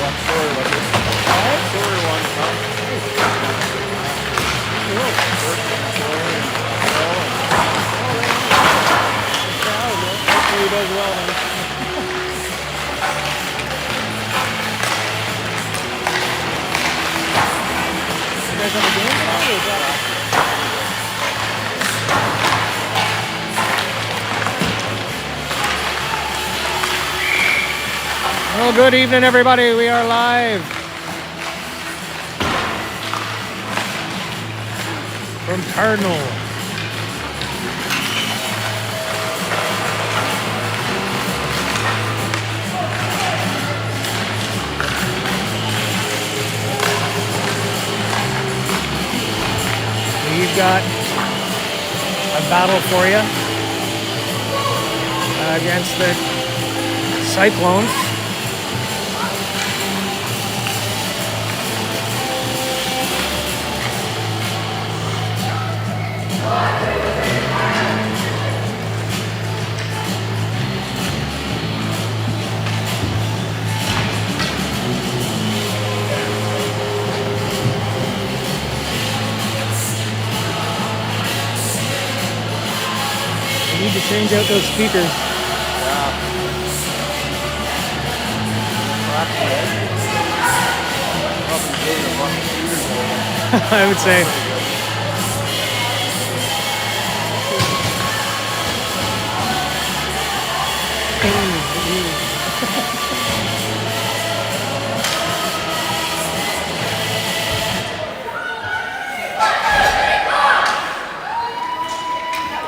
He does well then. You guys have a game tonight, or is that? Well, good evening, everybody. We are live from Cardinal. We've got a battle for you against the Cyclones. Need to change out those speakers. Yeah. I would say.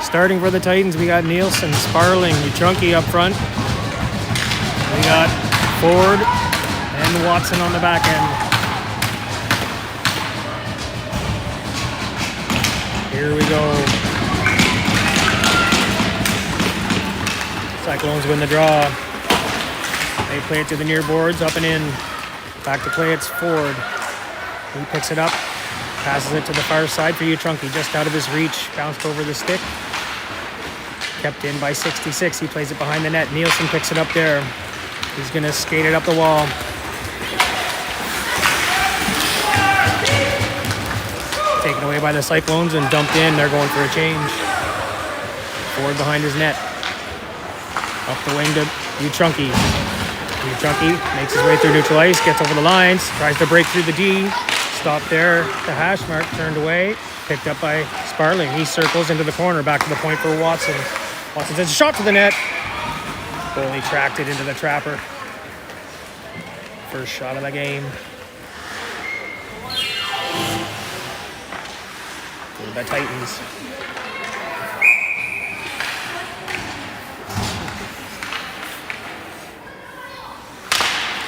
Starting for the Titans, we got Nielsen, Sparling, Utrunky up front. We got Ford and Watson on the back end. Here we go. Cyclones win the draw. They play it to the near boards, up and in. Back to play, it's Ford. He picks it up, passes it to the far side for Utrunky, just out of his reach, bounced over the stick. Kept in by 66. He plays it behind the net. Nielsen picks it up there. He's going to skate it up the wall. Taken away by the Cyclones and dumped in. They're going for a change. Ford behind his net. Up the wing to Utrunky. Utrunky makes his way through neutral ice, gets over the lines, tries to break through the D. Stopped there. The hash mark turned away. Picked up by Sparling. He circles into the corner. Back to the point for Watson. Watson sends a shot to the net. Goalie tracked it into the trapper. First shot of the game. For the Titans.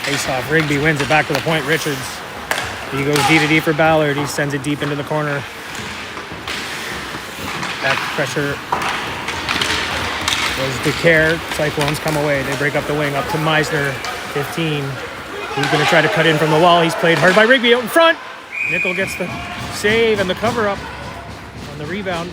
Face off. Rigby wins it back to the point. Richards. He goes D to D for Ballard. He sends it deep into the corner. That pressure was DeCare. Cyclones come away. They break up the wing up to Meisner, 15. He's going to try to cut in from the wall. He's played hard by Rigby out in front. Nickel gets the save and the cover up on the rebound.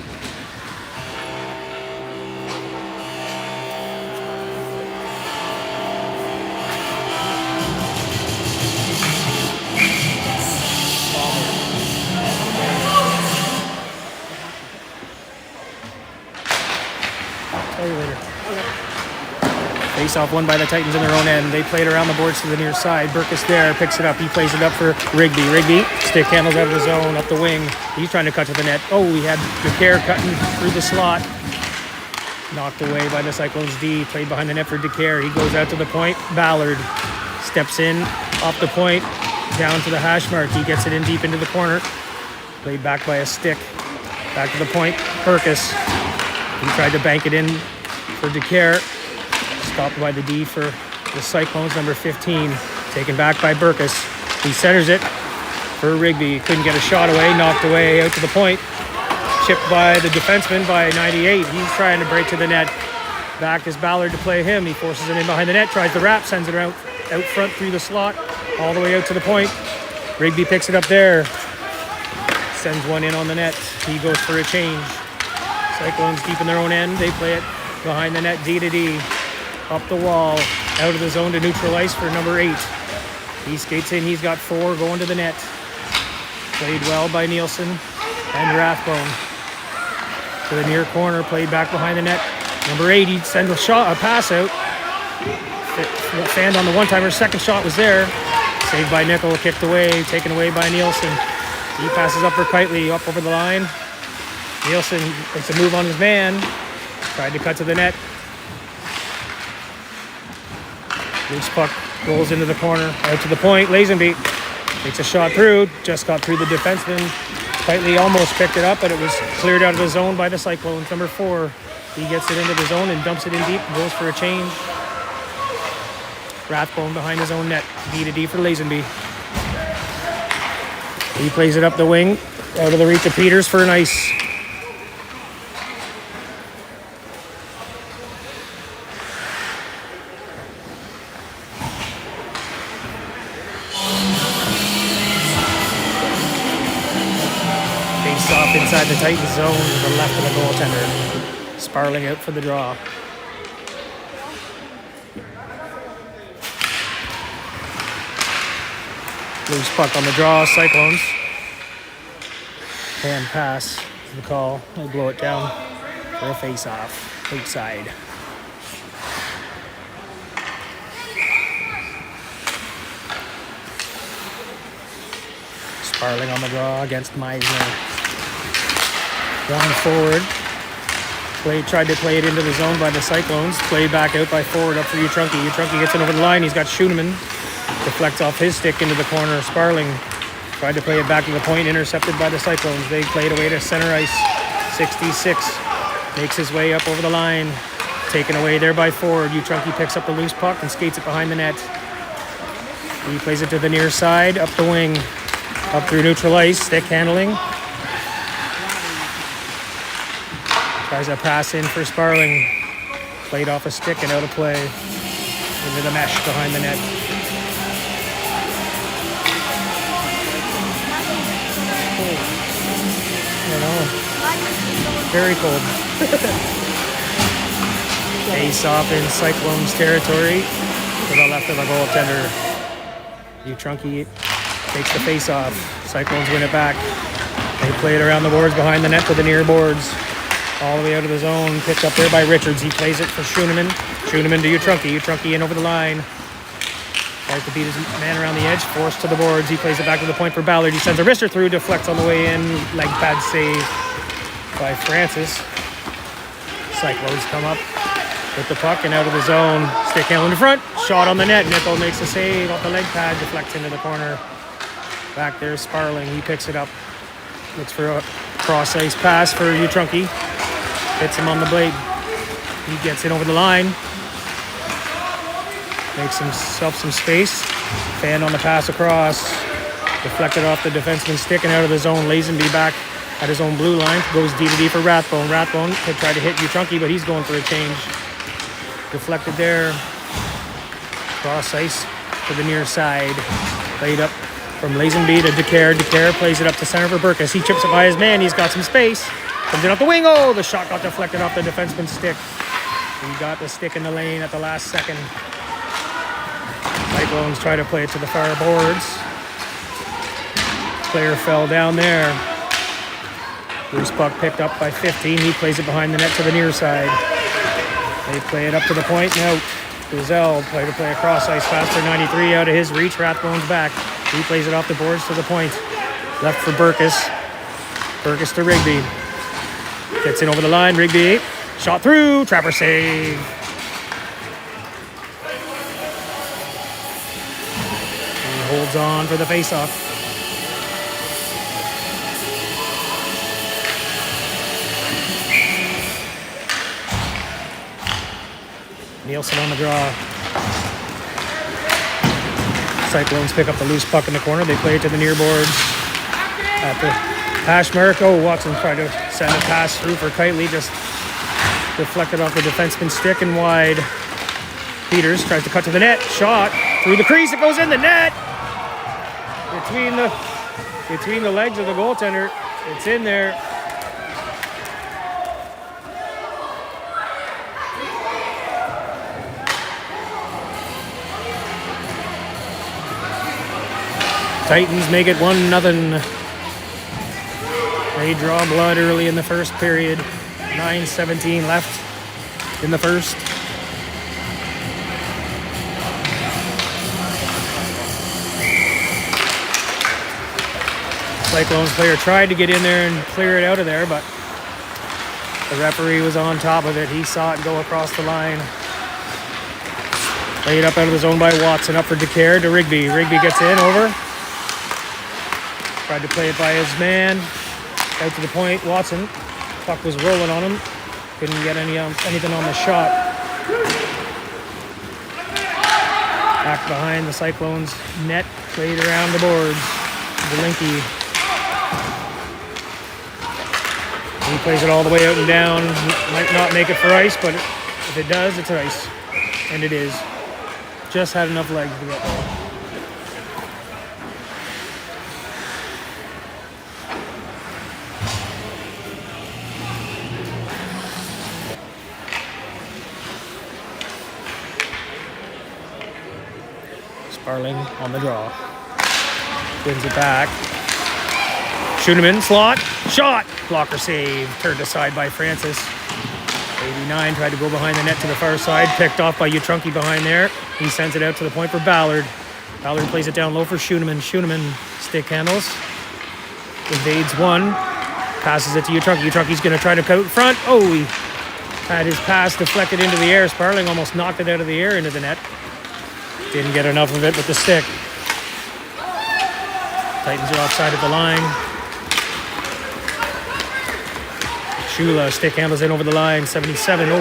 Face-off won by the Titans in their own end. They played around the boards to the near side. Burkus there, picks it up. He plays it up for Rigby. Rigby, stick handles out of the zone, up the wing. He's trying to cut to the net. Oh, we had DeCare cutting through the slot. Knocked away by the Cyclones D. Played behind the net for DeCare. He goes out to the point. Ballard steps in, off the point, down to the hash mark. He gets it in deep into the corner. Played back by a stick. Back to the point. Burkus. He tried to bank it in for DeCare. Stopped by the D for the Cyclones, number 15. Taken back by Burkus. He centers it for Rigby. Couldn't get a shot away. Knocked away out to the point. Chipped by the defenseman by 98. He's trying to break to the net. Back is Ballard to play him. He forces it in behind the net. Tries the wrap. Sends it out front through the slot. All the way out to the point. Rigby picks it up there. Sends one in on the net. He goes for a change. Cyclones deep in their own end. They play it behind the net, D to D. Up the wall, out of the zone to neutral ice for number 8. He skates in. He's got 4 going to the net. Played well by Nielsen and Rathbone. To the near corner, played back behind the net. Number 8, he'd send a pass out. Fanned on the one-timer. Second shot was there. Saved by Nickel, kicked away, taken away by Nielsen. He passes up for Kitely, up over the line. Nielsen makes a move on his man. Tried to cut to the net. Loose puck rolls into the corner, out to the point. Lazenby takes a shot through, just got through the defenseman. Kitely almost picked it up, but it was cleared out of the zone by the Cyclones. Number 4, he gets it into the zone and dumps it in deep, goes for a change. Rathbone behind his own net, D-to-D for Lazenby. He plays it up the wing, out of the reach of Peters for an ice. Face off inside the Titan zone to the left of the goaltender. Sparling out for the draw. Loose puck on the draw, Cyclones. Hand pass is the call. They'll blow it down for a face-off, outside. Sparling on the draw against Meisner. Going forward. Tried to play it into the zone by the Cyclones. Played back out by forward up for Utrunki. Utrunki gets it over the line. He's got Schoenemann. Deflects off his stick into the corner. Sparling tried to play it back to the point, intercepted by the Cyclones. They play it away to center ice. 66 makes his way up over the line. Taken away there by Ford. Utrunki picks up the loose puck and skates it behind the net. He plays it to the near side, up the wing, up through neutral ice, stick handling. Tries a pass in for Sparling. Played off a stick and out of play. Into the mesh behind the net. Very cold. Face off in Cyclones territory to the left of the goaltender. Utrunki takes the face off. Cyclones win it back. They play it around the boards behind the net to the near boards. All the way out of the zone. Picked up there by Richards. He plays it for Schoenemann. Schoenemann to Utrunki. Utrunki in over the line. Tries to beat his man around the edge. Forced to the boards. He plays it back to the point for Ballard. He sends a wrister through. Deflects on the way in. Leg pad save by Francis. Cyclones come up with the puck and out of the zone. Stick handling in front. Shot on the net. Nickel makes a save off the leg pad. Deflects into the corner. Back there, Sparling. He picks it up. Looks for a cross-ice pass for Utrunki. Hits him on the blade. He gets it over the line. Makes himself some space. Fan on the pass across. Deflected off the defenseman's stick and out of the zone. Lazenby back at his own blue line. Goes D-to-D for Rathbone. Rathbone could try to hit Utrunki, but he's going for a change. Deflected there. Cross ice to the near side. Played up from Lazenby to Decaire. Decaire plays it up to center for Burkus. He chips it by his man. He's got some space. Comes in off the wing. Oh, the shot got deflected off the defenseman's stick. He got the stick in the lane at the last second. Cyclones try to play it to the far boards. Player fell down there. Loose puck picked up by 15. He plays it behind the net to the near side. They play it up to the point. Now, Griselle play to play a cross-ice pass for 93 out of his reach. Rathbone's back. He plays it off the boards to the point. Left for Burkus. Burkus to Rigby. Gets in over the line. Rigby. Shot through. Trapper save. He holds on for the face-off. Nielsen on the draw. Cyclones pick up the loose puck in the corner. They play it to the near boards. At the hash mark. Oh, Watson tried to send a pass through for Kitely. Just deflected off the defenseman's stick and wide. Peters tries to cut to the net. Shot through the crease. It goes in the net. Between the legs of the goaltender. It's in there. Titans make it 1-0. They draw blood early in the first period. 9:17 left in the first. Cyclones player tried to get in there and clear it out of there, but the referee was on top of it. He saw it go across the line. Laid up out of the zone by Watson, up for DeCare to Rigby. Rigby gets in, over. Tried to play it by his man. Out to the point, Watson. Puck was rolling on him. Couldn't get anything on the shot. Back behind the Cyclones net, played around the boards. Delinky. He plays it all the way out and down. Might not make it for ice, but if it does, it's ice. And it is. Just had enough legs to get there. Sparling on the draw. Wins it back. Schooneman, slot, shot! Blocker save, turned aside by Francis. 89 tried to go behind the net to the far side, picked off by Utrunki behind there. He sends it out to the point for Ballard. Ballard plays it down low for Schooneman. Schooneman stick handles, evades one, passes it to Utrunki. Utrunki's going to try to cut out front. Oh, he had his pass deflected into the air. Sparling almost knocked it out of the air into the net. Didn't get enough of it with the stick. Titans are offside at the line. Shula stick handles in over the line. 77. Oh,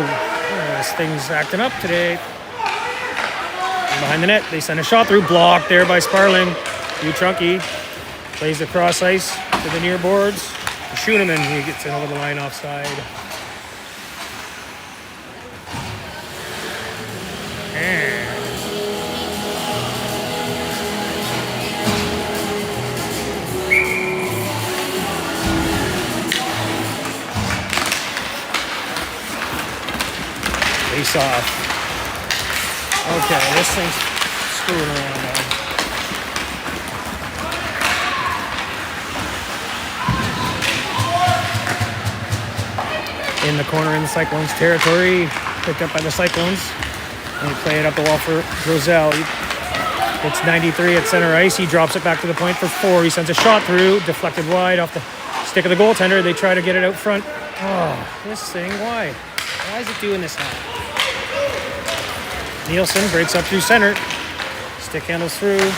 this thing's acting up today. And behind the net, they send a shot through. Blocked there by Sparling. Utrunki plays across ice to the near boards. Schooneman, he gets in over the line offside. And face off. Okay, this thing's screwing around now. In the corner in the Cyclones territory, picked up by the Cyclones. And they play it up the wall for Roselle. It's 93 at center ice. He drops it back to the point for 4. He sends a shot through, deflected wide off the stick of the goaltender. They try to get it out front. Oh, this thing, why? Why is it doing this now? Nielsen breaks up through center. Stick handles through.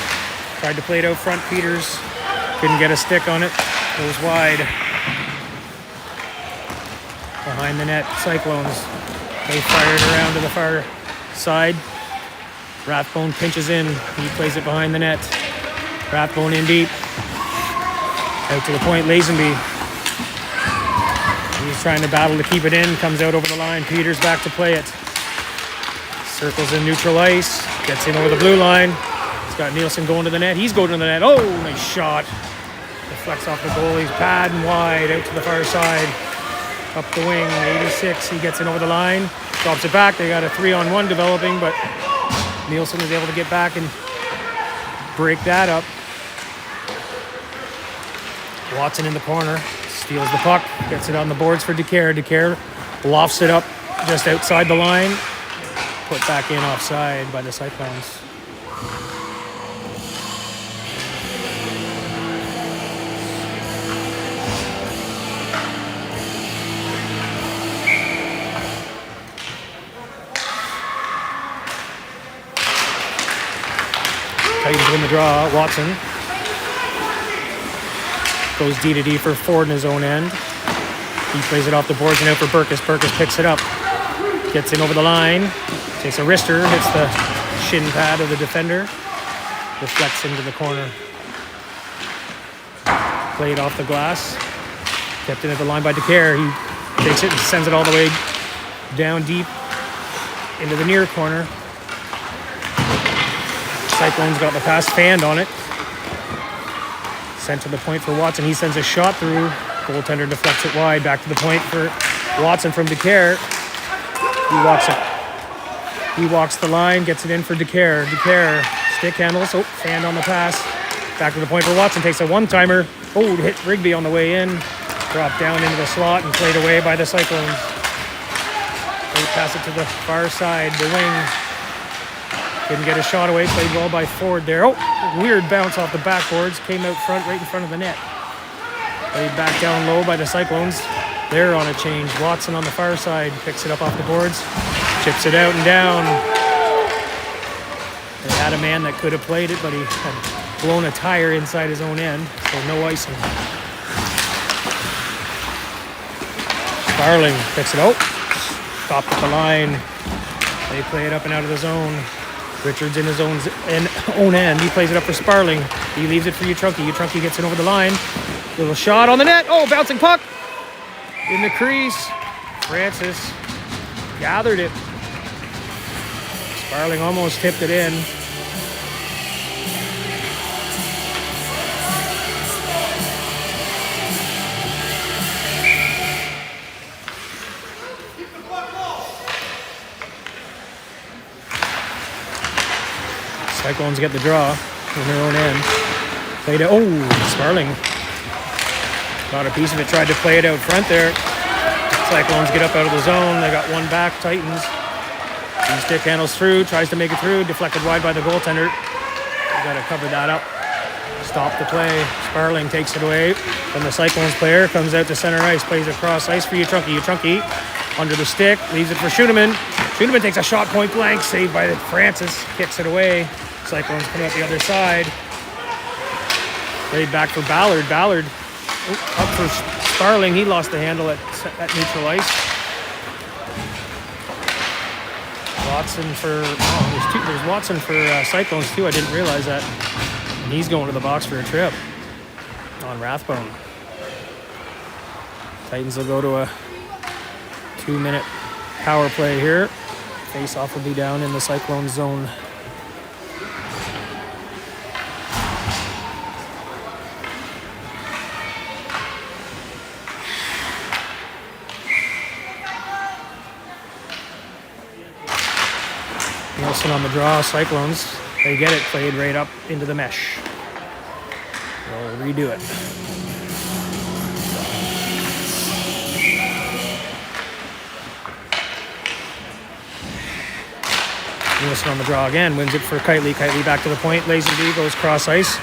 Tried to play it out front. Peters couldn't get a stick on it. Goes wide. Behind the net, Cyclones. They fire it around to the far side. Rathbone pinches in. He plays it behind the net. Rathbone in deep. Out to the point, Lazenby. He's trying to battle to keep it in. Comes out over the line. Peters back to play it. Circles in neutral ice. Gets in over the blue line. He's got Nielsen going to the net. He's going to the net. Oh, nice shot. Deflects off the goalie's pad and wide out to the far side. Up the wing, 86. He gets in over the line. Drops it back. They got a 3-on-1 developing, but Nielsen was able to get back and break that up. Watson in the corner. Steals the puck. Gets it on the boards for DeCare. DeCare lofts it up just outside the line. Put back in offside by the Cyclones. Titans win the draw. Watson goes D to D for Ford in his own end. He plays it off the boards and out for Burkus. Burkus picks it up. Gets in over the line. Takes a wrister. Hits the shin pad of the defender. Deflects into the corner. Played off the glass. Kept in at the line by DeCare. He takes it and sends it all the way down deep into the near corner. Cyclones got the pass fanned on it. Sent to the point for Watson. He sends a shot through. Goaltender deflects it wide. Back to the point for Watson from DeCare. He walks the line, gets it in for DeCare. DeCare stick handles. Oh, fanned on the pass. Back to the point for Watson, takes a one-timer. Oh, hit Rigby on the way in. Dropped down into the slot and played away by the Cyclones. They pass it to the far side, the wing. Couldn't get a shot away, played well by Ford there. Oh, weird bounce off the backboards. Came out front, right in front of the net. Played back down low by the Cyclones. They're on a change. Watson on the far side, picks it up off the boards. Chips it out and down. They had a man that could have played it, but he had blown a tire inside his own end, so no icing. Sparling picks it out. Stopped at the line. They play it up and out of the zone. Richards in his own end. He plays it up for Sparling. He leaves it for Utrunky. Utrunky gets it over the line. Little shot on the net. Oh, bouncing puck. In the crease. Francis gathered it. Sparling almost tipped it in. Cyclones get the draw in their own end. Played it. Oh, Sparling got a piece of it. Tried to play it out front there. Cyclones get up out of the zone. They got one back. Titans. He stick handles through. Tries to make it through. Deflected wide by the goaltender. You got to cover that up. Stop the play. Sparling takes it away from the Cyclones player. Comes out to center ice. Plays across ice for Utrunky. Utrunky under the stick. Leaves it for Schoenemann. Schoenemann takes a shot point blank. Saved by Francis. Kicks it away. Cyclones come out the other side. Played back for Ballard. Ballard up for Sparling. He lost the handle at neutral ice. Watson for there's Watson for Cyclones too. I didn't realize that. And he's going to the box for a trip on Rathbone. Titans will go to a 2-minute power play here. Face-off will be down in the Cyclone zone. Nielsen on the draw, Cyclones. They get it, played right up into the mesh. They'll redo it. Nielsen on the draw again, wins it for Kitely. Kitely back to the point. Lazenby goes cross ice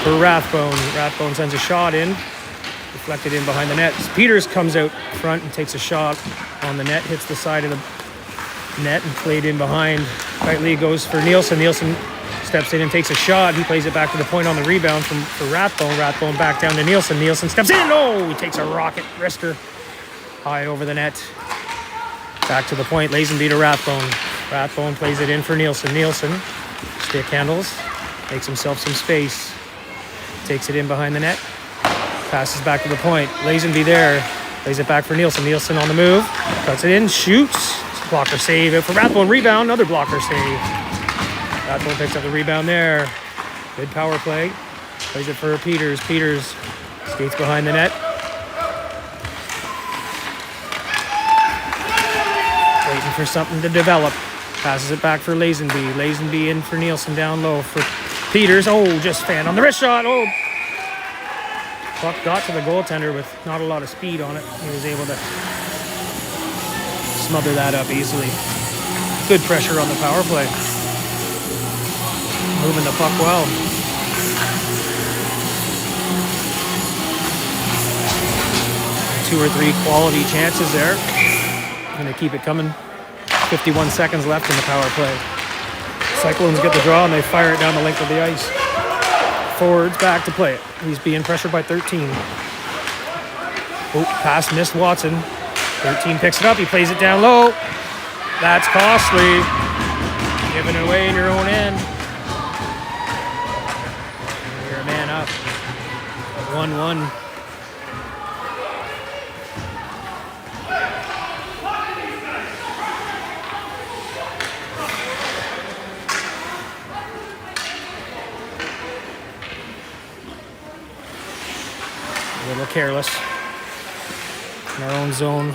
for Rathbone. Rathbone sends a shot in. Deflected in behind the net. Peters comes out front and takes a shot on the net. Hits the side of the net and played in behind. Kitely goes for Nielsen. Nielsen steps in and takes a shot. He plays it back to the point on the rebound for Rathbone. Rathbone back down to Nielsen. Nielsen steps in. Oh, he takes a rocket wrister high over the net. Back to the point. Lazenby to Rathbone. Rathbone plays it in for Nielsen. Nielsen stick handles. Makes himself some space. Takes it in behind the net. Passes back to the point. Lazenby there. Plays it back for Nielsen. Nielsen on the move. Cuts it in. Shoots. Blocker save. For Rathbone, rebound. Another blocker save. Rathbone picks up the rebound there. Good power play. Plays it for Peters. Peters skates behind the net. Waiting for something to develop. Passes it back for Lazenby. Lazenby in for Nielsen down low for Peters. Oh, just fan on the wrist shot. Oh. Puck got to the goaltender with not a lot of speed on it. He was able to smother that up easily. Good pressure on the power play. Moving the puck well. Two or three quality chances there. Going to keep it coming. 51 seconds left in the power play. Cyclones get the draw and they fire it down the length of the ice. Ford's back to play it. He's being pressured by 13. Oh, pass missed Watson. 13 picks it up. He plays it down low. That's costly. Giving it away in your own end. You're a man up. 1-1. A little careless. In our own zone.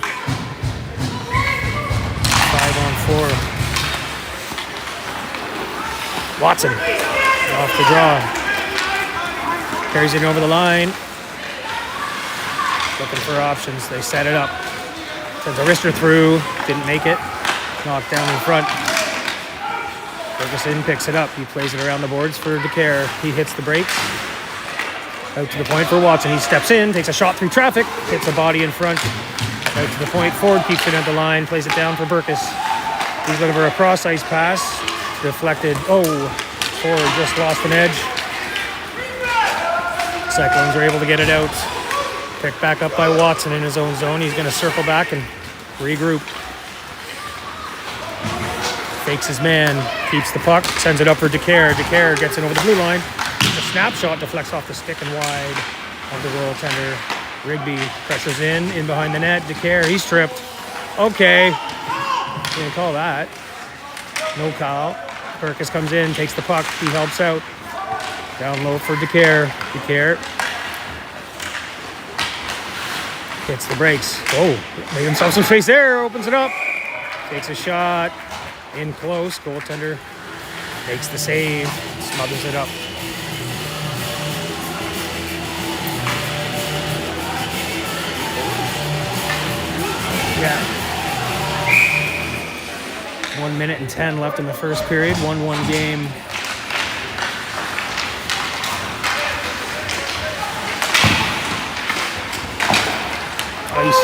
5-on-4. Watson off the draw. Carries it over the line. Looking for options. They set it up. Sends a wrister through. Didn't make it. Knocked down in front. Ferguson picks it up. He plays it around the boards for DeCare. He hits the brakes. Out to the point for Watson. He steps in, takes a shot through traffic, hits a body in front. Out to the point. Ford keeps it at the line, plays it down for Burkus. He's looking for a cross-ice pass. Deflected. Oh, Ford just lost an edge. Cyclones are able to get it out. Picked back up by Watson in his own zone. He's going to circle back and regroup. Fakes his man, keeps the puck, sends it up for DeCare. DeCare gets it over the blue line. The snapshot deflects off the stick and wide of the goaltender. Rigby pressures in behind the net. DeCare, he's tripped. Okay, didn't call that. No call. Burkus comes in, takes the puck. He helps out. Down low for DeCare. DeCare hits the brakes. Oh, made himself some space there. Opens it up. Takes a shot. In close. Goaltender makes the save. Smothers it up. Yeah. 1 minute and 10 left in the first period. 1-1 game. Ice.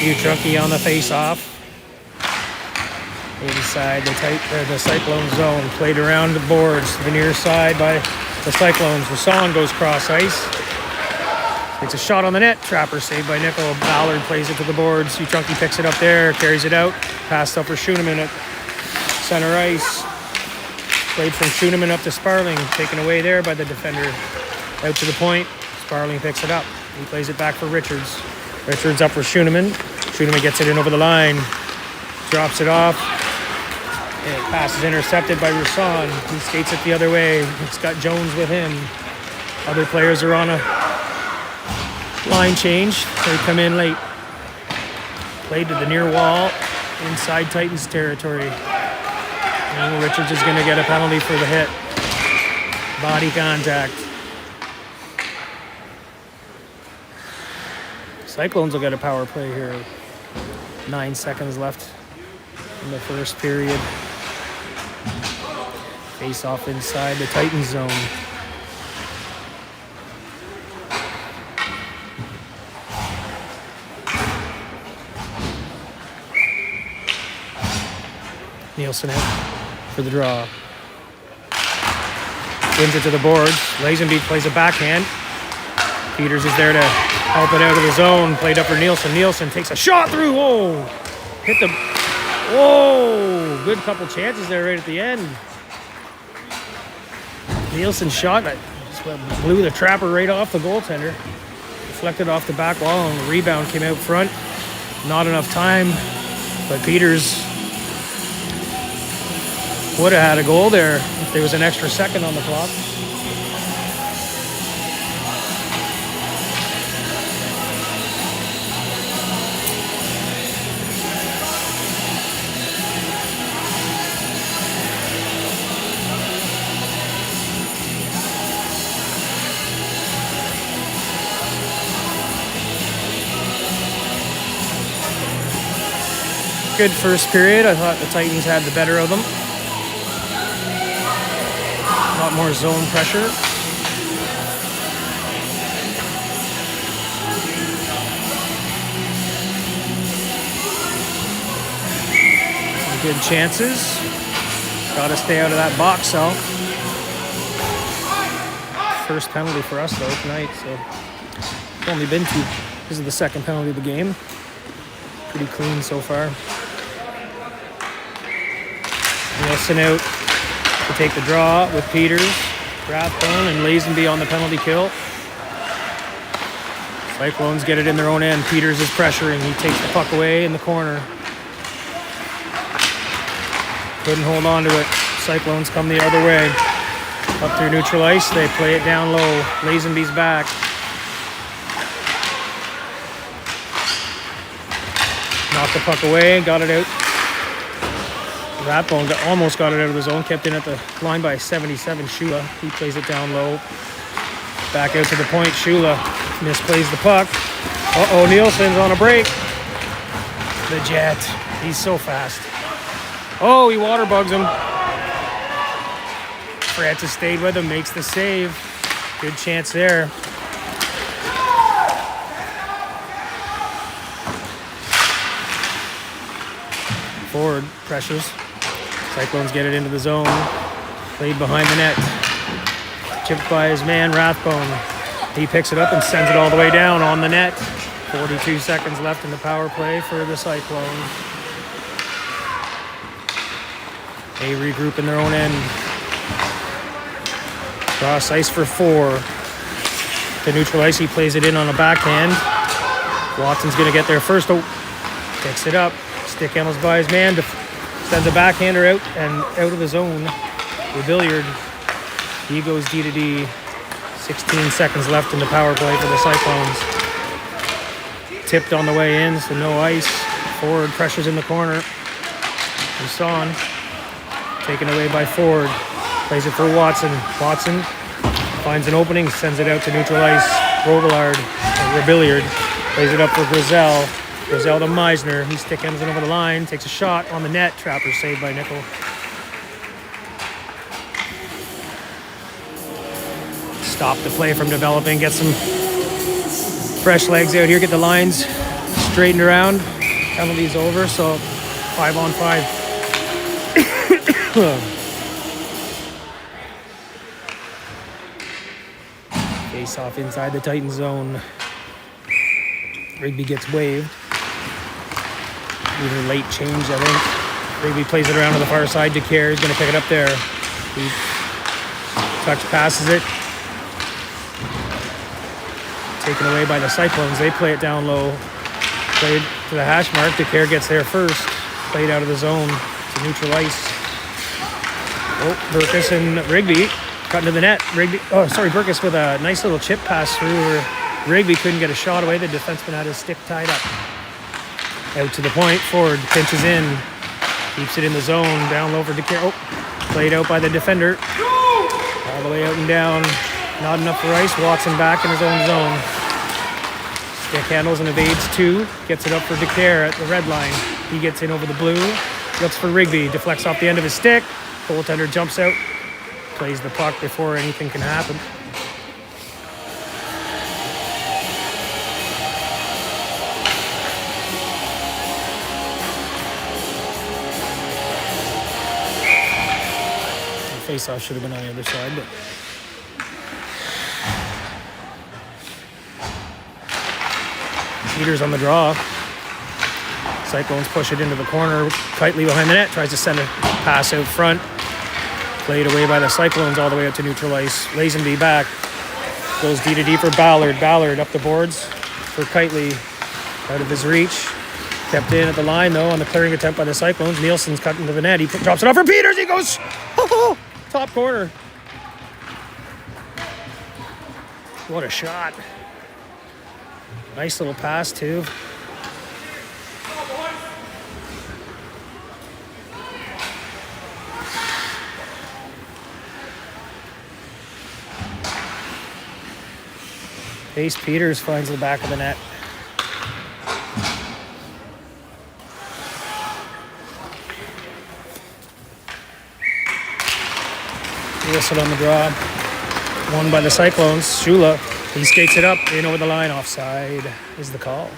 U13 on the face-off. Inside the Cyclone zone. Played around the boards to the near side by the Cyclones. Rasan goes cross-ice. It's a shot on the net. Trapper saved by Nickel. Ballard plays it to the boards. U13 picks it up there. Carries it out. Passed up for Schoenemann at center ice. Played from Schoenemann up to Sparling. Taken away there by the defender. Out to the point. Sparling picks it up. He plays it back for Richards. Richards up for Schoenemann. Schoenemann gets it in over the line. Drops it off. And pass is intercepted by Rasan. He skates it the other way. It's got Jones with him. Other players are on a line change. They come in late. Played to the near wall. Inside Titans territory. And Richards is going to get a penalty for the hit. Body contact. Cyclones will get a power play here. 9 seconds left in the first period. Face off inside the Titan zone. Nielsen out for the draw. Wins it to the boards. Lazenby plays a backhand. Peters is there to help it out of the zone. Played up for Nielsen. Nielsen takes a shot through. Whoa! Hit the... Whoa! Good couple chances there right at the end. Nielsen shot that blew the Trapper right off the goaltender. Deflected off the back wall and the rebound came out front. Not enough time, but Peters would have had a goal there if there was an extra second on the clock. Good first period. I thought the Titans had the better of them. A lot more zone pressure. Some good chances. Got to stay out of that box cell. First penalty for us though tonight, so it's only been 2. This is the second penalty of the game. Pretty clean so far. Nielsen out to take the draw with Peters, Rathbone, and Lazenby on the penalty kill. Cyclones get it in their own end. Peters is pressuring. He takes the puck away in the corner. Couldn't hold on to it. Cyclones come the other way. Up through neutral ice, they play it down low. Lazenby's back. Knocked the puck away, got it out. Rathbone almost got it out of the zone, kept in at the line by 77, Shula. He plays it down low. Back out to the point, Shula misplays the puck. Uh-oh, Nielsen's on a break. The Jet, he's so fast. Oh, he water bugs him. Francis stayed with him, makes the save. Good chance there. Forward pressures. Cyclones get it into the zone. Played behind the net. Chipped by his man, Rathbone. He picks it up and sends it all the way down on the net. 42 seconds left in the power play for the Cyclones. They regroup in their own end. Cross ice for 4. To neutral ice, he plays it in on a backhand. Watson's going to get there first. Oh, picks it up. Stick handles by his man. Sends a backhander out and out of the zone. The Billiard. He goes D to D. 16 seconds left in the power play for the Cyclones. Tipped on the way in, so no ice. Forward pressures in the corner. Buson taken away by Ford. Plays it for Watson. Watson finds an opening, sends it out to neutral ice. Robillard, or Billiard, plays it up for Grizel. Grizel to Meisner. He stick handles it over the line, takes a shot on the net. Trapper saved by Nickel. Stop the play from developing. Get some fresh legs out here. Get the lines straightened around. Penalties over, so 5-on-5. Face off inside the Titan zone. Rigby gets waved. Either late change, I think. Rigby plays it around to the far side. DeCare is going to pick it up there. He touch passes it. Taken away by the Cyclones. They play it down low. Played to the hash mark. DeCare gets there first. Played out of the zone to neutral ice. Oh, Burkus and Rigby cut into the net. Burkus with a nice little chip pass through where Rigby couldn't get a shot away. The defenseman had his stick tied up. Out to the point. Ford pinches in. Keeps it in the zone. Down low for DeCare. Oh, played out by the defender. All the way out and down. Not enough for ice. Watson back in his own zone. Stick handles and evades 2. Gets it up for DeCare at the red line. He gets in over the blue. Looks for Rigby. Deflects off the end of his stick. Goaltender jumps out. Plays the puck before anything can happen. The face-off should have been on the other side, but Peters on the draw. Cyclones push it into the corner. Tightly behind the net. Tries to send a pass out front. Played away by the Cyclones all the way out to neutral ice. Lazenby back. Goes D to D for Ballard. Ballard up the boards for Kitely. Out of his reach. Kept in at the line though on the clearing attempt by the Cyclones. Nielsen's cut into the net. He drops it off for Peters. He goes top corner. What a shot. Nice little pass too. Ace Peters finds the back of the net. Whistle on the draw. Won by the Cyclones. Shula, he skates it up, in over the line, offside is the call.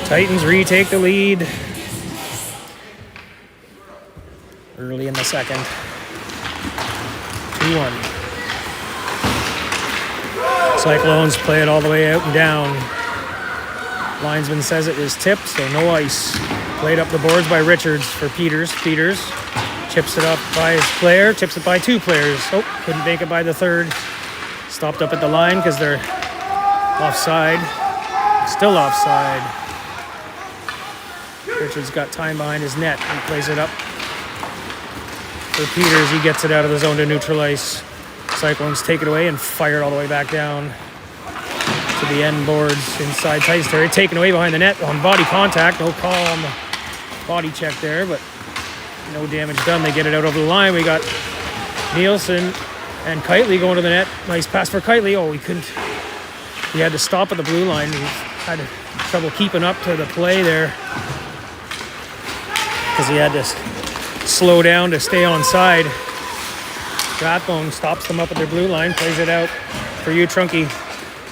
Titans retake the lead early in the second. 2-1. Cyclones play it all the way out and down. Linesman says it was tipped, so no ice. Played up the boards by Richards for Peters. Peters chips it up by his player, chips it by 2 players. Oh, couldn't make it by the third. Stopped up at the line because they're offside. Still offside. Richards got time behind his net and plays it up for Peters. He gets it out of the zone to neutral ice. Cyclones take it away and fire it all the way back down to the end boards inside Titans territory. Taken away behind the net on body contact. No call on the body check there, but no damage done. They get it out over the line. We got Nielsen and Kitely going to the net. Nice pass for Kitely. Oh, he couldn't. He had to stop at the blue line. He had trouble keeping up to the play there because he had to slow down to stay on side. Rathbone stops them up at their blue line, plays it out for U13.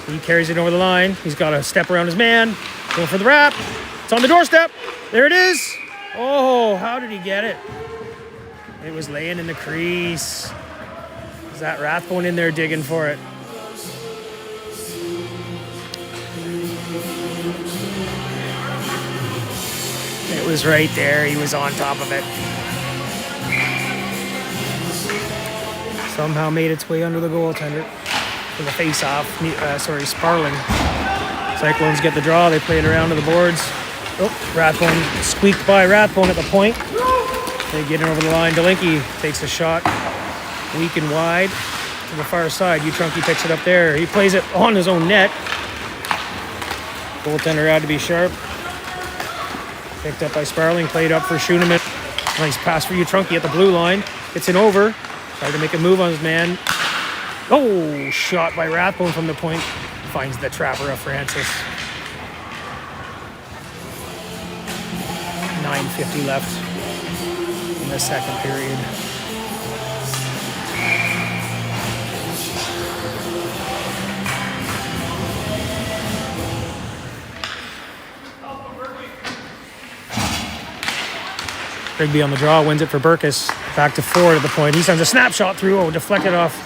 He carries it over the line. He's got to step around his man. Going for the wrap. It's on the doorstep. There it is. Oh, how did he get it? It was laying in the crease. Is that Rathbone in there digging for it? It was right there. He was on top of it. Somehow made its way under the goaltender for the face-off. Sparling. Cyclones get the draw. They play it around to the boards. Oh, Rathbone squeaked by Rathbone at the point. They get it over the line. Delinky takes a shot, weak and wide to the far side. U13 picks it up there. He plays it on his own net. Goaltender had to be sharp. Picked up by Sparling, played up for Schoenemann. Nice pass for U13 at the blue line. Gets it over. Tried to make a move on his man. Oh, shot by Rathbone from the point. Finds the trapper of Francis. 9:50 left in the second period. Rigby on the draw, wins it for Burkus. Back to Ford at the point. He sends a snapshot through. Oh, deflected off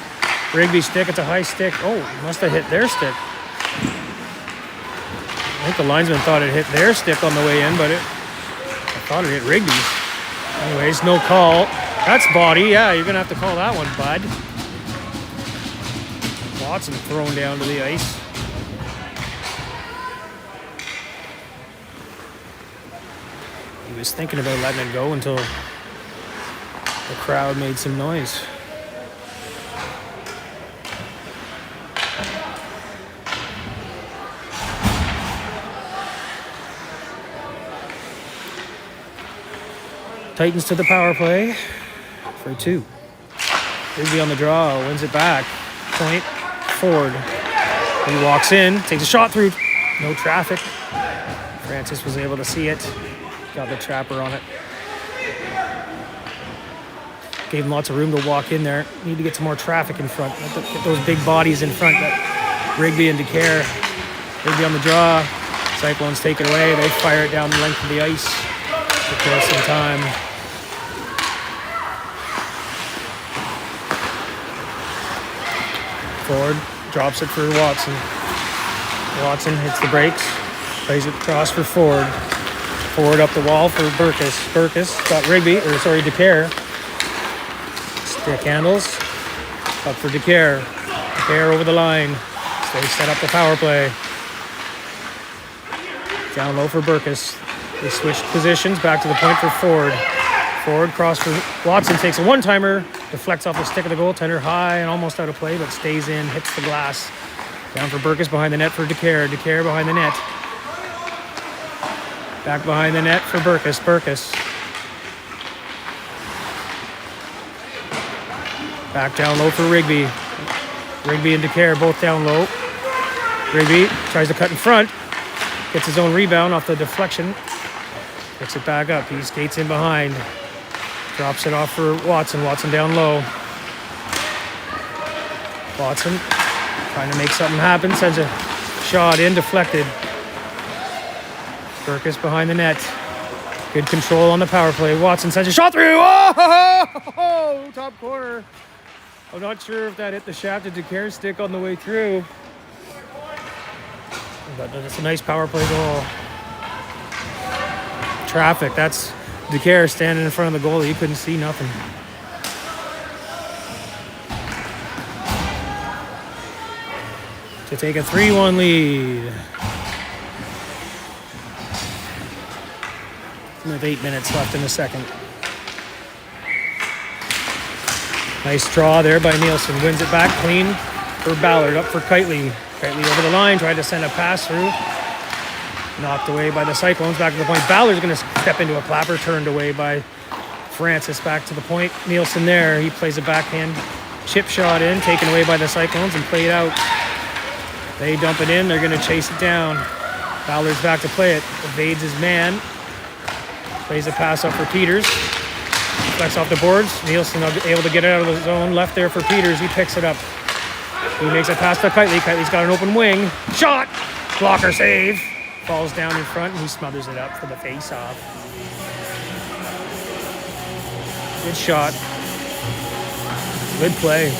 Rigby's stick. It's a high stick. Oh, must have hit their stick. I think the linesman thought it hit their stick on the way in, but I thought it hit Rigby's. Anyways, no call. That's body. Yeah, you're going to have to call that one, bud. Watson thrown down to the ice. He was thinking about letting it go until the crowd made some noise. Titans to the power play for 2. Rigby on the draw, wins it back. Point, Ford. He walks in, takes a shot through. No traffic. Francis was able to see it. Got the trapper on it. Gave him lots of room to walk in there. Need to get some more traffic in front. Get those big bodies in front. Rigby and DeCare. Rigby on the draw. Cyclones take it away. They fire it down the length of the ice to kill some time. Ford drops it for Watson. Watson hits the brakes. Plays it across for Ford. Ford up the wall for Burkus. Burkus got DeCare. Stick handles. Up for DeCare. DeCare over the line. So they set up the power play. Down low for Burkus. They switch positions. Back to the point for Ford. Ford cross for Watson. Takes a one-timer. Deflects off the stick of the goaltender. High and almost out of play, but stays in. Hits the glass. Down for Burkus behind the net for DeCare. DeCare behind the net. Back behind the net for Burkus. Burkus. Back down low for Rigby. Rigby and DeCare both down low. Rigby tries to cut in front. Gets his own rebound off the deflection. Picks it back up. He skates in behind. Drops it off for Watson. Watson down low. Watson trying to make something happen. Sends a shot in. Deflected. Burkus behind the net. Good control on the power play. Watson sends a shot through. Oh, top corner. I'm not sure if that hit the shaft of DeCare's stick on the way through. But it's a nice power play goal. Traffic. That's DeCare standing in front of the goalie. He couldn't see nothing. To take a 3-1 lead. with 8 minutes left in the second. Nice draw there by Nielsen. Wins it back clean for Ballard. Up for Kitely. Kitely over the line. Tried to send a pass through. Knocked away by the Cyclones. Back to the point. Ballard's going to step into a clapper. Turned away by Francis. Back to the point. Nielsen there. He plays a backhand chip shot in. Taken away by the Cyclones and played out. They dump it in. They're going to chase it down. Ballard's back to play it. Evades his man. Plays a pass up for Peters. Flex off the boards. Nielsen able to get it out of the zone. Left there for Peters. He picks it up. He makes a pass to Kitely. Kitely's got an open wing. Shot! Blocker save. Falls down in front and he smothers it up for the face-off. Good shot. Good play.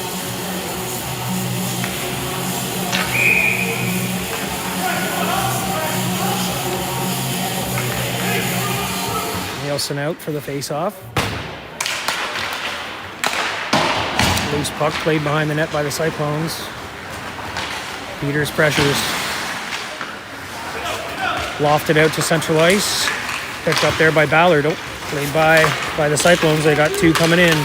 Nielsen out for the face-off. Loose puck played behind the net by the Cyclones. Peters pressures. Lofted out to central ice. Picked up there by Ballard. Oh, played by the Cyclones. They got two coming in.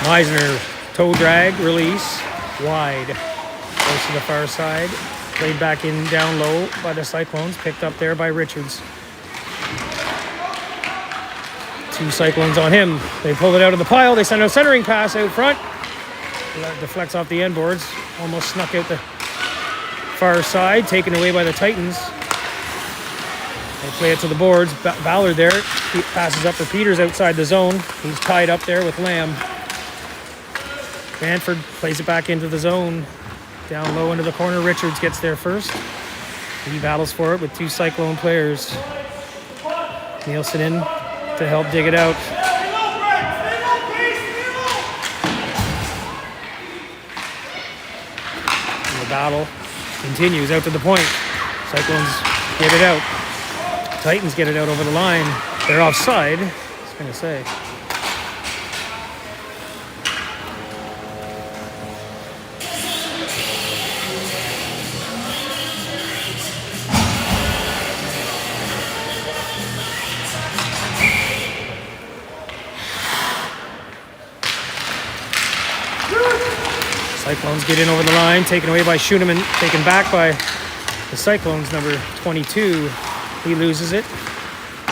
Meisner, toe drag, release, wide. Goes to the far side. Played back in down low by the Cyclones. Picked up there by Richards. Two Cyclones on him. They pull it out of the pile. They send a centering pass out front. Deflects off the end boards. Almost snuck out the far side. Taken away by the Titans. They play it to the boards. Ballard there. He passes up for Peters outside the zone. He's tied up there with Lamb. Manford plays it back into the zone. Down low into the corner. Richards gets there first. He battles for it with two Cyclone players. Nielsen in to help dig it out. And the battle continues out to the point. Cyclones get it out. Titans get it out over the line. They're offside. I was going to say. Cyclones get in over the line, taken away by Schoenemann, taken back by the Cyclones, number 22. He loses it.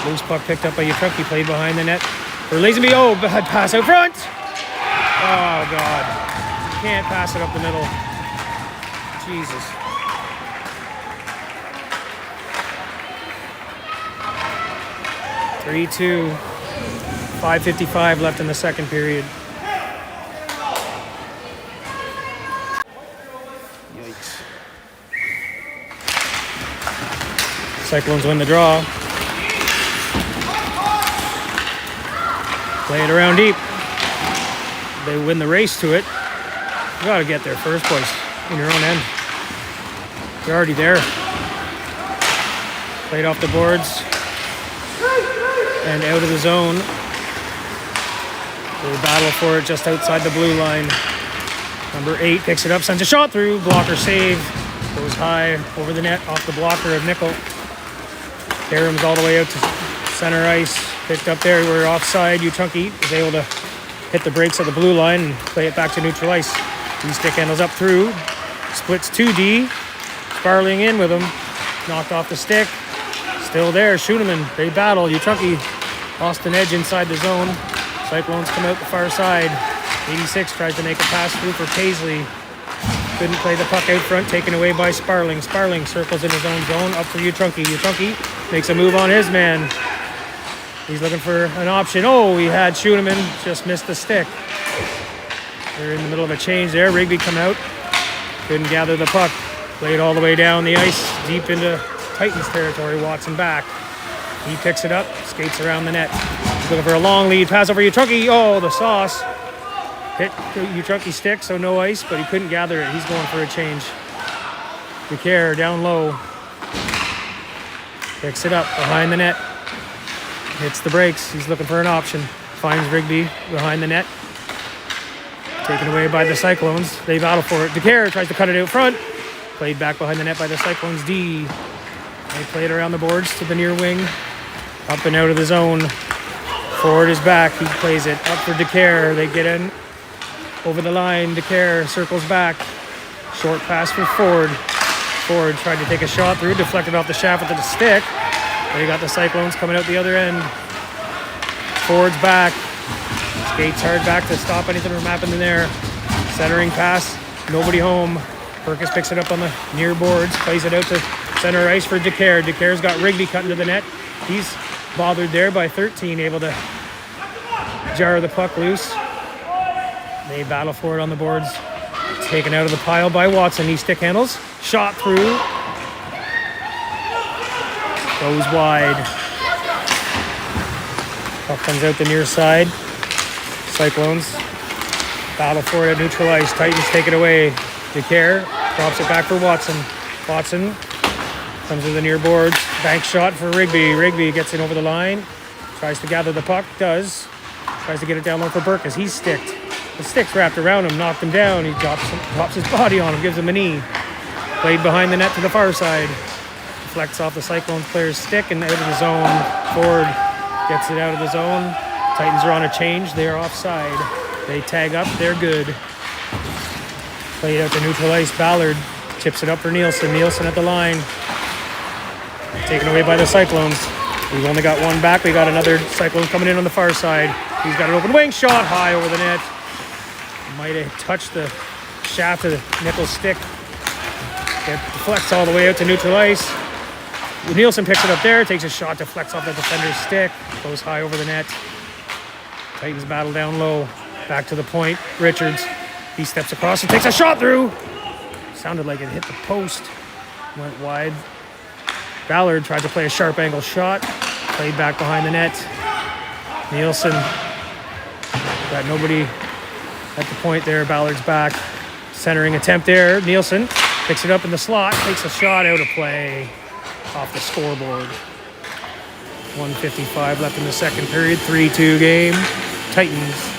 Loose puck picked up by U13, played behind the net for Lazenby. Oh, bad pass out front. Oh, God. Can't pass it up the middle. Jesus. (3-2). 5:55 left in the second period. Cyclones win the draw. Play it around deep. They win the race to it. You gotta get there first, boys, in your own end. You're already there. Played off the boards and out of the zone. They battle for it just outside the blue line. Number 8 picks it up, sends a shot through. Blocker save. Goes high over the net off the blocker of Nickel. Karam's all the way out to center ice. Picked up there. We're offside. U13 is able to hit the brakes at the blue line and play it back to neutral ice. He stick handles up through. Splits 2D. Sparling in with him. Knocked off the stick. Still there. Schoenemann. They battle. U13 lost an edge inside the zone. Cyclones come out the far side. 86 tries to make a pass through for Paisley. Couldn't play the puck out front, taken away by Sparling. Sparling circles in his own zone, up for U13. U13 makes a move on his man. He's looking for an option. Oh, he had Schoenemann, just missed the stick. They're in the middle of a change there. Rigby come out, couldn't gather the puck. Played all the way down the ice, deep into Titans territory. Watson back. He picks it up, skates around the net. He's looking for a long lead, pass over U13. Oh, the sauce. Hit U13 stick, so no ice, but he couldn't gather it. He's going for a change. DeCare down low. Picks it up behind the net. Hits the brakes. He's looking for an option. Finds Rigby behind the net. Taken away by the Cyclones. They battle for it. DeCare tries to cut it out front. Played back behind the net by the Cyclones D. They play it around the boards to the near wing. Up and out of the zone. Ford is back. He plays it up for DeCare. They get in over the line. DeCare circles back. Short pass for Ford. Ford tried to take a shot through, deflected off the shaft with the stick. They got the Cyclones coming out the other end. Ford's back. Skates hard back to stop anything from happening there. Centering pass. Nobody home. Perkis picks it up on the near boards. Plays it out to center ice for DeCare. DeCare's got Rigby cutting to the net. He's bothered there by 13, able to jar the puck loose. They battle for it on the boards. Taken out of the pile by Watson. He stick handles. Shot through. Goes wide. Puck comes out the near side. Cyclones battle for it at neutral ice. Titans take it away. DeCare drops it back for Watson. Watson comes to the near boards. Bank shot for Rigby. Rigby gets it over the line. Tries to gather the puck. Does. Tries to get it down low for Burkus. He's sticked. The stick's wrapped around him. Knocked him down. He drops his body on him. Gives him a knee. Played behind the net to the far side. Deflects off the Cyclones player's stick and out of the zone. Ford gets it out of the zone. Titans are on a change. They are offside. They tag up. They're good. Played out to neutral ice. Ballard chips it up for Nielsen. Nielsen at the line. Taken away by the Cyclones. We've only got one back. We got another Cyclone coming in on the far side. He's got an open wing shot high over the net. Might have touched the shaft of the Nichols' stick. It deflects all the way out to neutral ice. Nielsen picks it up there. Takes a shot. Deflects off the defender's stick. Goes high over the net. Titans battle down low. Back to the point. Richards. He steps across and takes a shot through. Sounded like it hit the post. Went wide. Ballard tried to play a sharp angle shot. Played back behind the net. Nielsen. Got nobody at the point there. Ballard's back. Centering attempt there. Nielsen picks it up in the slot. Takes a shot out of play. Off the scoreboard. 1:55 left in the second period. 3-2 game. Titans.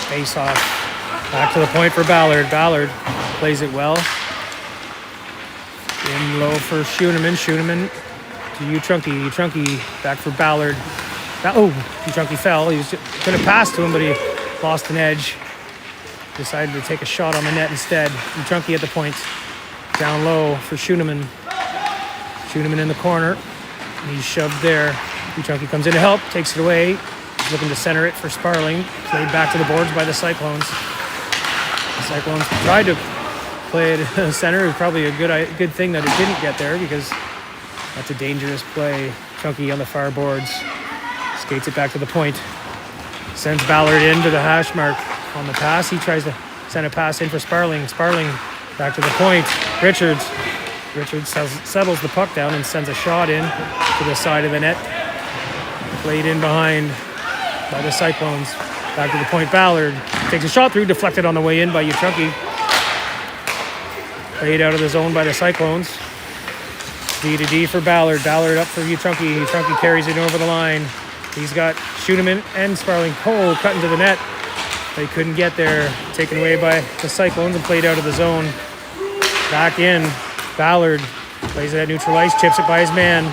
Face off. Back to the point for Ballard. Ballard plays it well. In low for Schoenemann. Schoenemann to U13. U13 back for Ballard. U13 fell. He could have passed to him, but he lost an edge. Decided to take a shot on the net instead. U13 at the point. Down low for Schoenemann. Schoenemann in the corner. He's shoved there. U13 comes in to help. Takes it away. He's looking to center it for Sparling. Played back to the boards by the Cyclones. The Cyclones tried to play it center. It was probably a good thing that it didn't get there because that's a dangerous play. Chunky on the far boards. Skates it back to the point. Sends Ballard into the hash mark on the pass. He tries to send a pass in for Sparling. Sparling back to the point. Richards settles the puck down and sends a shot in to the side of the net. Played in behind by the Cyclones. Back to the point. Ballard takes a shot through. Deflected on the way in by U13. Played out of the zone by the Cyclones. D to D for Ballard. Ballard up for U13. U13 carries it over the line. He's got Schoenemann and Sparling Cole cutting to the net. They couldn't get there. Taken away by the Cyclones and played out of the zone. Back in. Ballard plays it at neutral ice. Chips it by his man.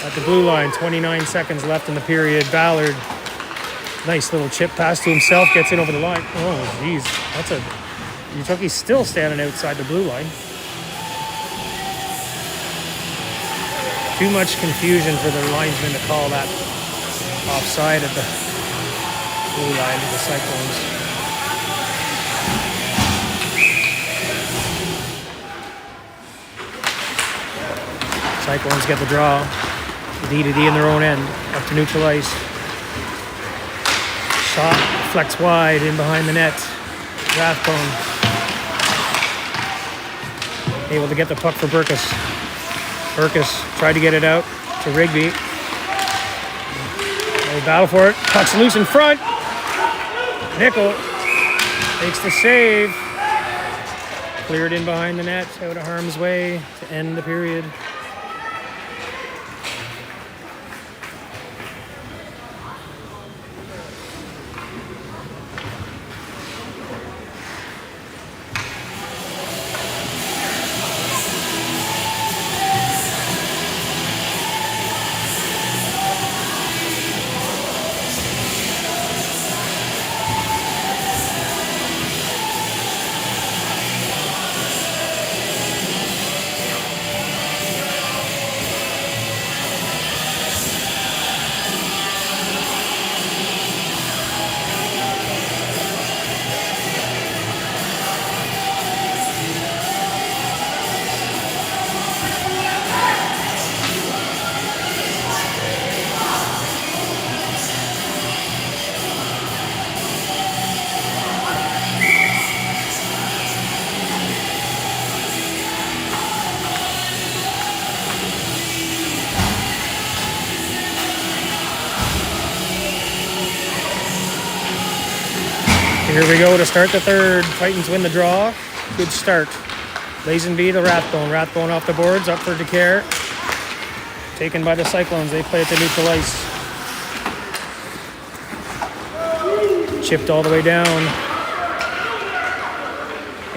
At the blue line. 29 seconds left in the period. Ballard. Nice little chip pass to himself. Gets it over the line. Oh, geez. That's a... U13's still standing outside the blue line. Too much confusion for the linesman to call that offside at the blue line of the Cyclones. Cyclones get the draw. D to D in their own end. Up to neutral ice. Shot flex wide in behind the net. Rathbone able to get the puck for Burkus. Burkus tried to get it out to Rigby. They battle for it. Puck's loose in front. Nickel makes the save. Cleared in behind the net, out of harm's way to end the period. Here we go to start the third. Titans win the draw. Good start. Lazenby to Rathbone. Rathbone off the boards, up for DeCare. Taken by the Cyclones. They play it to neutral ice. Chipped all the way down.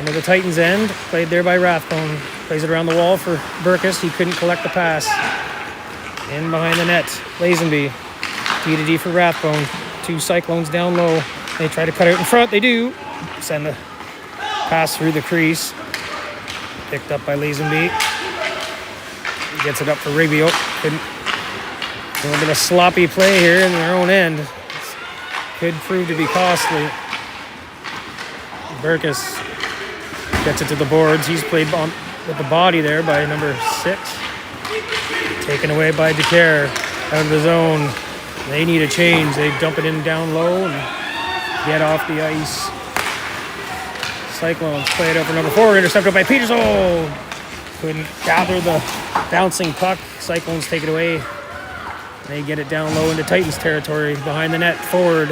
Into the Titans' end. Played there by Rathbone. Plays it around the wall for Burkus. He couldn't collect the pass. In behind the net. Lazenby. D to D for Rathbone. 2 Cyclones down low. They try to cut out in front. They do. Send the pass through the crease. Picked up by Lazenby. He gets it up for Rigby. Oh, couldn't. A little bit of sloppy play here in their own end. Could prove to be costly. Burkus gets it to the boards. He's played with the body there by number 6. Taken away by DeCare. Out of the zone. They need a change. They dump it in down low and get off the ice. Cyclones play it over number 4. Intercepted by Peters. Oh! Couldn't gather the bouncing puck. Cyclones take it away. They get it down low into Titans territory. Behind the net, forward.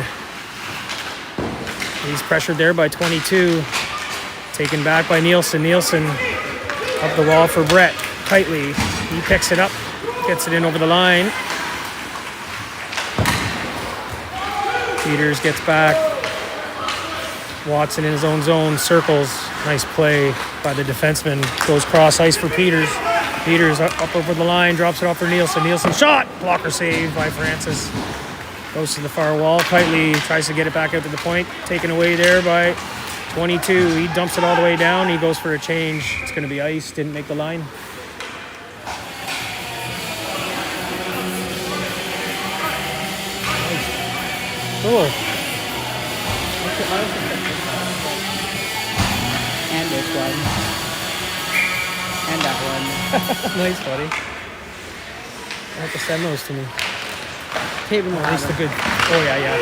He's pressured there by 22. Taken back by Nielsen. Nielsen up the wall for Brett. Tightly. He picks it up. Gets it in over the line. Peters gets back. Watson in his own zone. Circles. Nice play by the defenseman. Goes cross ice for Peters. Peters up over the line. Drops it off for Nielsen. Nielsen shot. Blocker save by Francis. Goes to the far wall. Tightly tries to get it back out to the point. Taken away there by 22. He dumps it all the way down. He goes for a change. It's going to be ice. Didn't make the line. Cool. And this one. And that one. Nice, buddy. You have to send those to me. Taven At least the good. Oh, yeah.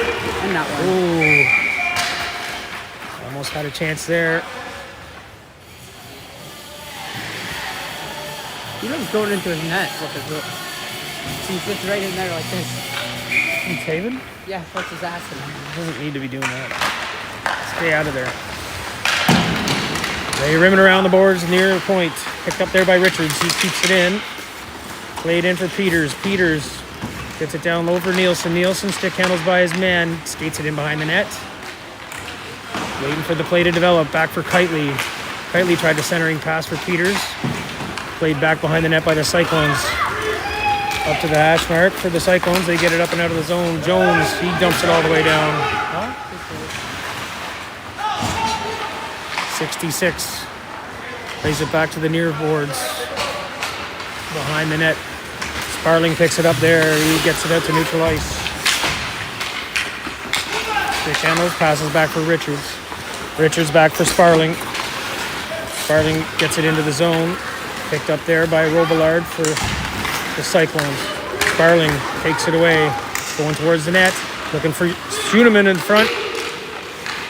And that one. Ooh. Almost had a chance there. He loves going into his net. He sits right in there like this. Taven? Yeah, what's his ass in him? Doesn't need to be doing that. Stay out of there. They rim it around the boards near the point. Picked up there by Richards. He keeps it in. Played in for Peters. Peters gets it down low for Nielsen. Nielsen stick handles by his man. Skates it in behind the net. Waiting for the play to develop. Back for Kitely. Kitely tried the centering pass for Peters. Played back behind the net by the Cyclones. Up to the hash mark for the Cyclones. They get it up and out of the zone. Jones, he dumps it all the way down. 66. Plays it back to the near boards. Behind the net. Sparling picks it up there. He gets it out to neutral ice. Stick handles, passes back for Richards. Richards back for Sparling. Sparling gets it into the zone. Picked up there by Robillard for the Cyclones. Sparling takes it away. Going towards the net. Looking for Schoenemann in front.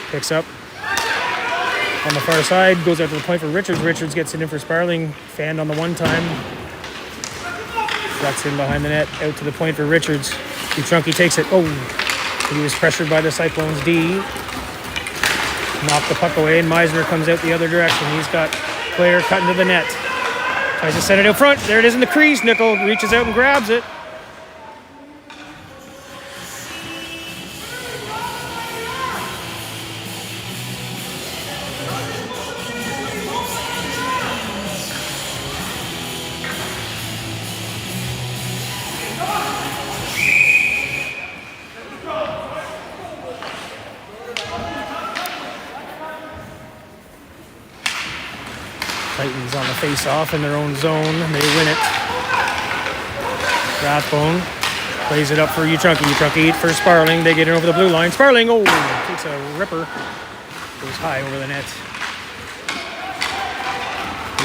Picks up on the far side. Goes out to the point for Richards. Richards gets it in for Sparling. Fanned on the one time. Flex in behind the net. Out to the point for Richards. Trunky takes it. Oh! He was pressured by the Cyclones D. Knocked the puck away and Meisner comes out the other direction. He's got player cutting to the net. Tries to set it out front. There it is in the crease. Nickel reaches out and grabs it. Titans on the face-off in their own zone. They win it. Rathbone plays it up for U13. U13 for Sparling. They get it over the blue line. Sparling, takes a ripper. Goes high over the net.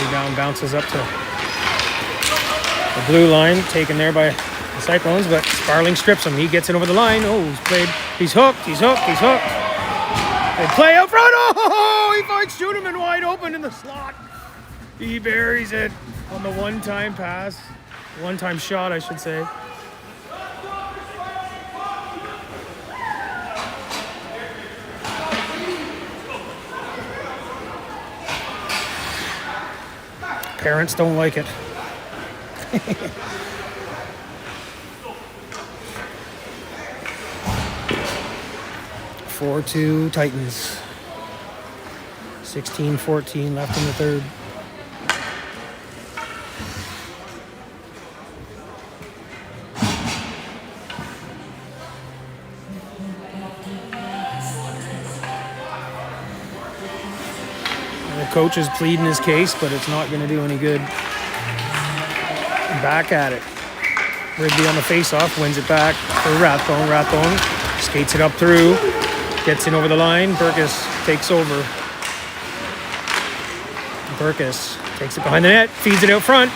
Rebound bounces up to the blue line. Taken there by the Cyclones, but Sparling strips him. He gets it over the line. He's played. He's hooked. They play out front. He finds Schoenemann wide open in the slot. He buries it on the one-time pass. One-time shot, I should say. Parents don't like it. 4-2 Titans. 16-14 left in the third. The coach is pleading his case, but it's not going to do any good. Back at it. Rigby on the face-off, wins it back for Rathbone. Rathbone skates it up through, gets in over the line. Burkus takes over. Burkus takes it behind the net, feeds it out front.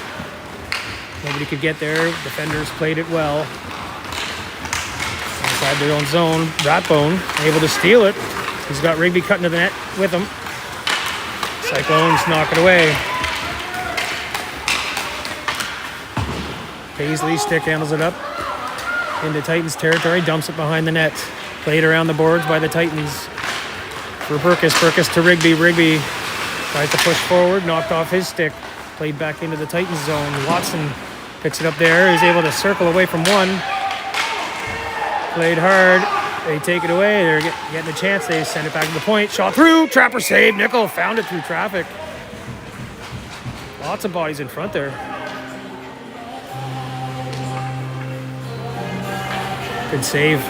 Nobody could get there. Defenders played it well. Inside their own zone. Rathbone able to steal it. He's got Rigby cutting to the net with him. Cyclones knock it away. Paisley stick handles it up into Titans territory, dumps it behind the net. Played around the boards by the Titans. For Burkus. Burkus to Rigby. Rigby tries to push forward, knocked off his stick. Played back into the Titans zone. Watson picks it up there. He's able to circle away from one. Played hard. They take it away. They're getting a chance. They send it back to the point. Shot through. Trapper save. Nickel found it through traffic. Lots of bodies in front there. Good save.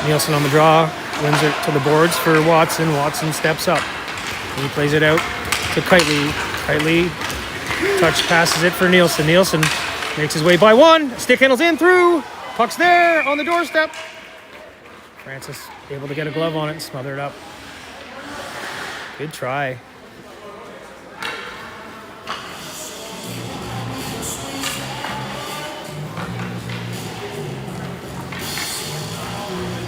Nielsen on the draw. Wins it to the boards for Watson. Watson steps up. He plays it out to Kitely. Kitely touch passes it for Nielsen. Nielsen makes his way by one. Stick handles in through. Puck's there on the doorstep. Francis able to get a glove on it and smother it up. Good try.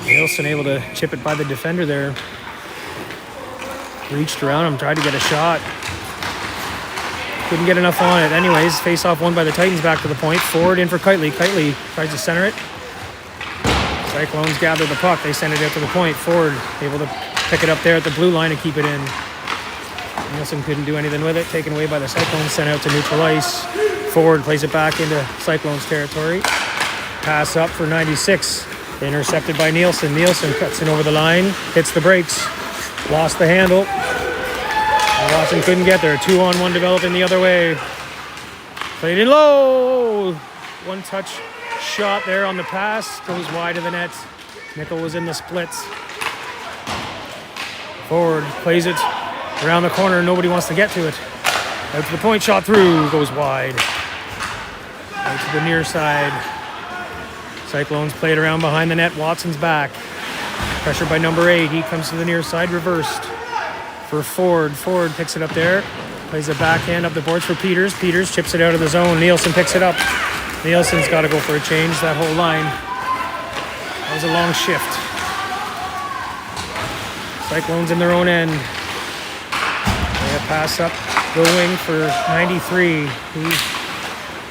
Nielsen able to chip it by the defender there. Reached around him, tried to get a shot. Couldn't get enough on it. Anyways, face-off won by the Titans back to the point. Forward in for Kitely. Kitely tries to center it. Cyclones gather the puck. They send it out to the point. Forward able to pick it up there at the blue line and keep it in. Nielsen couldn't do anything with it. Taken away by the Cyclones, sent out to neutral ice. Forward plays it back into Cyclones territory. Pass up for 96. Intercepted by Nielsen. Nielsen cuts in over the line. Hits the brakes. Lost the handle. Watson couldn't get there. 2-on-1 developing the other way. Played in low. One touch shot there on the pass. Goes wide of the net. Nickel was in the splits. Forward plays it around the corner. Nobody wants to get to it. Out to the point. Shot through. Goes wide. Out to the near side. Cyclones played around behind the net. Watson's back. Pressure by number 8. He comes to the near side. Reversed for Ford. Ford picks it up there. Plays a backhand up the boards for Peters. Peters chips it out of the zone. Nielsen picks it up. Nielsen's got to go for a change. That whole line. That was a long shift. Cyclones in their own end. They have pass up the wing for 93. He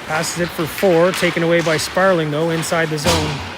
passes it for 4. Taken away by Sparling, though, inside the zone.